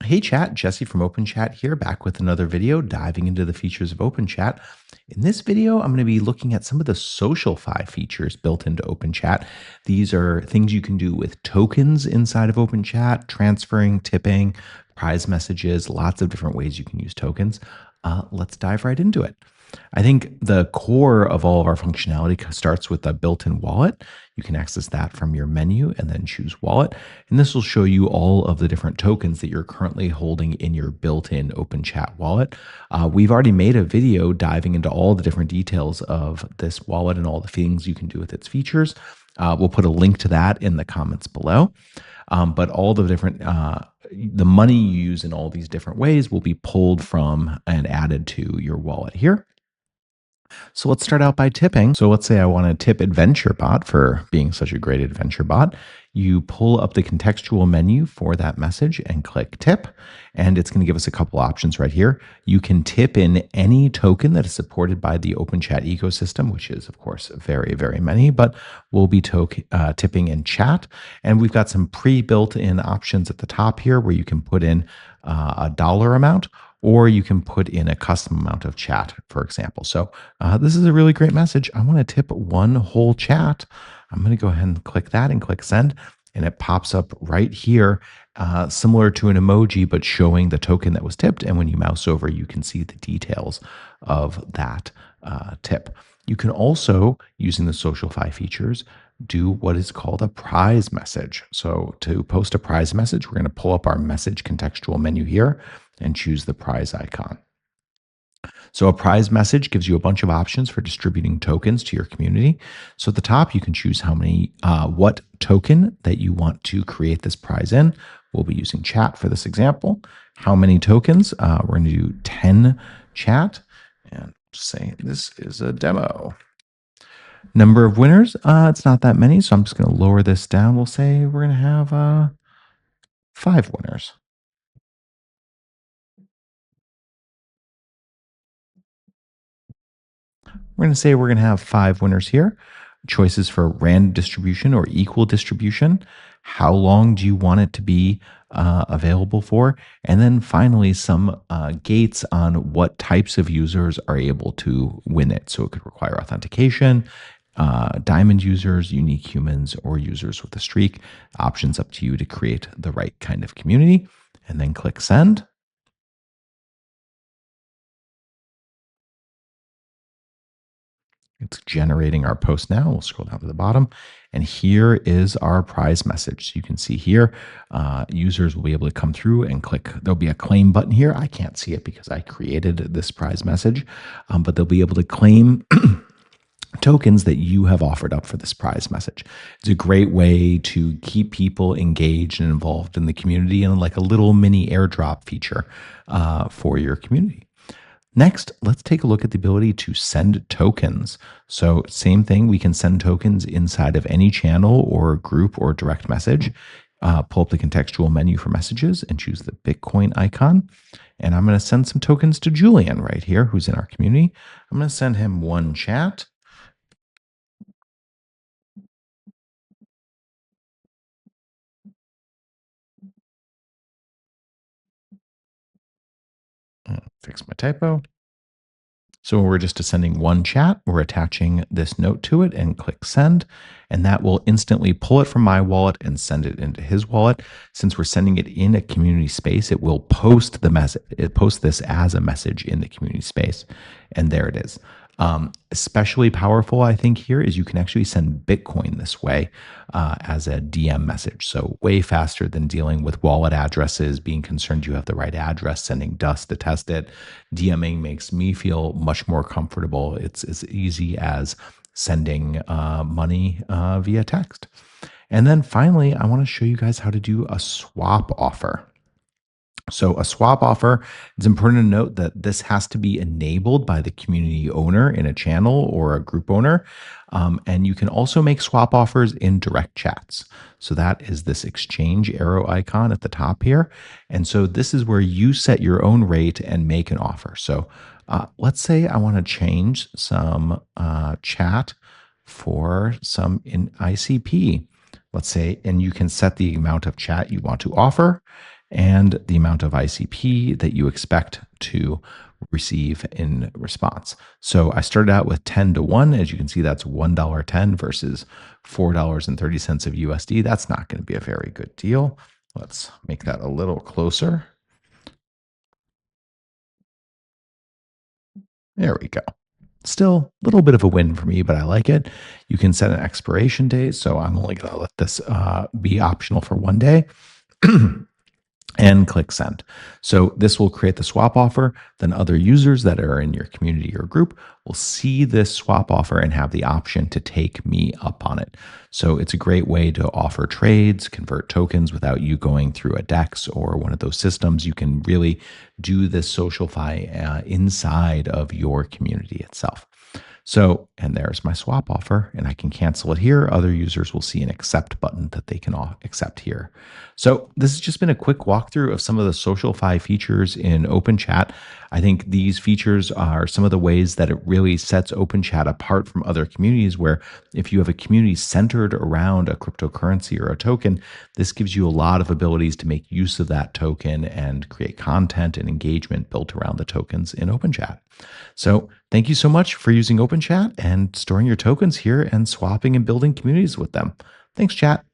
Hey chat, Jesse from OpenChat here, back with another video diving into the features of OpenChat. In this video, I'm going to be looking at some of the SocialFi features built into OpenChat. These are things you can do with tokens inside of OpenChat, transferring, tipping, prize messages, lots of different ways you can use tokens. Let's dive right into it. I think the core of all of our functionality starts with a built-in wallet. You can access that from your menu and then choose wallet. And this will show you all of the different tokens that you're currently holding in your built-in OpenChat wallet. We've already made a video diving into all the different details of this wallet and all the things you can do with its features. We'll put a link to that in the comments below. But all the different the money you use in all these different ways will be pulled from and added to your wallet here. So let's start out by tipping. So let's say I want to tip AdventureBot for being such a great adventure bot. You pull up the contextual menu for that message and click tip. And it's going to give us a couple options right here. You can tip in any token that is supported by the OpenChat ecosystem, which is, of course, very, very many, but we'll be tipping in chat. And we've got some pre-built in options at the top here where you can put in a dollar amount, or you can put in a custom amount of chat, for example. So this is a really great message. I want to tip one whole chat. I'm going to go ahead and click that and click send. And it pops up right here, similar to an emoji, but showing the token that was tipped. And when you mouse over, you can see the details of that tip. You can also, using the SocialFi features, do what is called a prize message. So to post a prize message, we're going to pull up our message contextual menu here and choose the prize icon. So a prize message gives you a bunch of options for distributing tokens to your community. So at the top, you can choose how many, what token that you want to create this prize in. We'll be using chat for this example. How many tokens? We're going to do 10 chat and say this is a demo. Number of winners, it's not that many, so I'm just going to lower this down. We'll say we're going to have 5 winners. We're going to say we're going to have 5 winners here. Choices for random distribution or equal distribution. How long do you want it to be available for? And then finally, some gates on what types of users are able to win it. So it could require authentication, diamond users, unique humans, or users with a streak. Options up to you to create the right kind of community. And then click send. It's generating our post now. We'll scroll down to the bottom. And here is our prize message. So you can see here, users will be able to come through and click. There'll be a claim button here. I can't see it because I created this prize message, but they'll be able to claim tokens that you have offered up for this prize message. It's a great way to keep people engaged and involved in the community, and like a little mini airdrop feature for your community. Next, let's take a look at the ability to send tokens. So same thing, we can send tokens inside of any channel or group or direct message. Pull up the contextual menu for messages and choose the Bitcoin icon. And I'm going to send some tokens to Julian right here, who's in our community. I'm going to send him 1 chat. Fix my typo. So we're just sending 1 chat, we're attaching this note to it and click send, and that will instantly pull it from my wallet and send it into his wallet. Since we're sending it in a community space, it will post the message. It posts this as a message in the community space, and there it is. Especially powerful, I think, here is you can actually send Bitcoin this way as a DM message. So way faster than dealing with wallet addresses, being concerned you have the right address, sending dust to test it. DMing makes me feel much more comfortable. It's as easy as sending money via text. And then finally, I want to show you guys how to do a swap offer. So a swap offer, it's important to note that this has to be enabled by the community owner in a channel or a group owner. And you can also make swap offers in direct chats. So that is this exchange arrow icon at the top here. And so this is where you set your own rate and make an offer. So let's say I want to change some chat for some in ICP. Let's say, and you can set the amount of chat you want to offer. and the amount of ICP that you expect to receive in response. So I started out with 10 to 1. As you can see, that's $1.10 versus $4.30 of USD. That's not going to be a very good deal. Let's make that a little closer. There we go. Still a little bit of a win for me, but I like it. You can set an expiration date. So I'm only going to let this be optional for 1 day. And click send. So this will create the swap offer. Then other users that are in your community or group will see this swap offer and have the option to take me up on it. So it's a great way to offer trades, convert tokens without you going through a DEX or one of those systems. You can really do this SocialFi inside of your community itself. So, and there's my swap offer, and I can cancel it here. Other users will see an accept button that they can accept here. So, this has just been a quick walkthrough of some of the SocialFi features in OpenChat. I think these features are some of the ways that it really sets OpenChat apart from other communities, where if you have a community centered around a cryptocurrency or a token, this gives you a lot of abilities to make use of that token and create content and engagement built around the tokens in OpenChat. So thank you so much for using OpenChat and storing your tokens here and swapping and building communities with them. Thanks, chat.